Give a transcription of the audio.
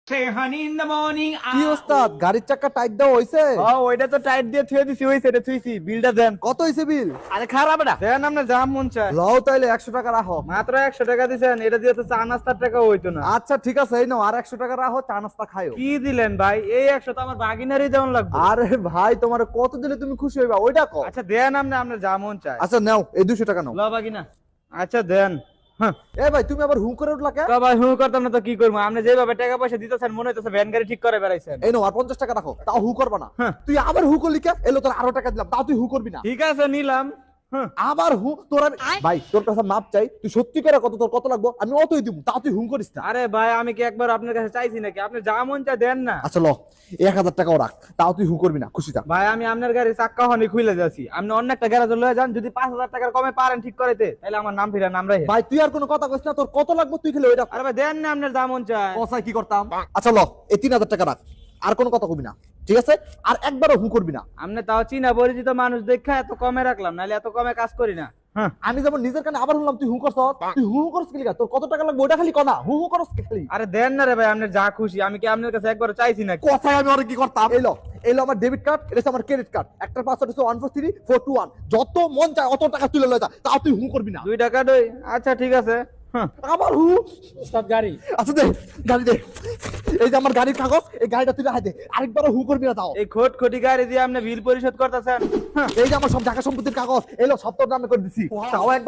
কি ওস্তাদ গাড়ির চাকা টাইট দেওয়া হইছে? ওইটা তো টাইট দিয়ে থুয়ে দিছি, হইছে রে থুইছি। বিলটা দেন। কত হইছে বিল? আরে খারাপ না দেন, আপনার যা মন চায়। লও তাইলে 100 টাকা রাখো। মাত্র 100 টাকা দিছেন, এটা দিয়ে তো চা নাস্তার টাকা হইতো না। আচ্ছা ঠিক আছে, এই নাও আর 100 টাকা রাখো, চা নাস্তা খাইও। কি দিলেন ভাই? এই 100 তো আমার বাগিনারই দেওয়ান লাগবে। আরে ভাই তোমার কত দিলে তুমি খুশি হইবা ওইটা কও। আচ্ছা দেন, আপনার যা মন চায়। আচ্ছা নাও এই 200 টাকা নাও। ল বাগিনা। আচ্ছা দেন। হ্যাঁ এ ভাই তুমি আবার হু করে উঠলা কে? তো ভাই হুঁ করতাম না তো কি করবো? আপনি যেভাবে টাকা পয়সা দিতেছেন মনে হইতেছে ভ্যান গাড়ি ঠিক করে বেড়াইছেন। এই নাও আর 50 টাকা রাখো, তাও হু করবা না। হ্যাঁ। তুই আবার হু করলি কে? এলো তোর আরো টাকা দিলাম, তাও তুই হু করবি না। ঠিক আছে নিলাম। হ্যাঁ আবার হু তোর ভাই তোর কাছে মাপ চাই, তুই সত্যি করে কত তোর কত লাগবে আমি অতই দিব, তাও তুই হু করিস না। আরে ভাই আমি কি একবার আপনার কাছে চাইছি নাকি? আপনি যা মন চায় দেন না। আচ্ছা ল 1000 টাকাও রাখ, তাও তুই হু করবি না, খুশি থাক। ভাই আমি আপনার গাড়ি চাক্কা হনি খুলে যাচ্ছি, আপনি অন্য একটা গ্যারাজে লয়ে যান, যদি 5000 টাকার কমে পারেন ঠিক করাইতে তাহলে আমার নাম ফিরা নাম রাখে। ভাই তুই আর কোনো কথা কইস না, তোর কত লাগবে তুই খেলে ওইটা আরে ভাই দেন না, আপনার যা মন চায়। কসাই কি করতাম। আচ্ছা ল এই 3000 টাকা রাখ, আর কোনো কথা কবি না, ঠিক আছে? আর একবারও হু করবি না। আপনি তাও চিনা পরিচিত মানুষ দেখা এত কমে রাখলাম, নাহলে এত কমে কাজ করি না। হ্যাঁ আমি যেমন নিজের কানে আবার শুনলাম তুই হু করছ, তুই হু করছ কি লিগা? তোর কত টাকা লাগবে ওটা খালি কনা, হু হু করছ কি খালি? আরে দেন না রে ভাই, আপনার যা খুশি। আমি কি আপনার কাছে একবার চাইছি নাকি? কসাই আমি আর কি করতাম। এলো আমার ডেবিট কার্ড, এটা হচ্ছে আমার ক্রেডিট কার্ড, একটার পাসওয়ার্ড হচ্ছে 143421, যত মন চায় অত টাকা তুলে লয়ে যা, তাও তুই হু করবি না। 2 টাকা দই। আচ্ছা ঠিক আছে। হ্যাঁ আবার হু। উস্তাদ গাড়ি। আচ্ছা দে গাড়ি দে, এই যে আমার গাড়ির কাগজ, এই গাড়িটা তুই রাখে দে, আরেকবারও হু করবি না তাও। এই খোটি গাড়ি দিয়ে আপনি বিল পরিশোধ করতেছেন? এই যে আমার সব টাকা সম্পত্তির কাগজ, এলো সব তোর নামে করে দিছি, তাও একবার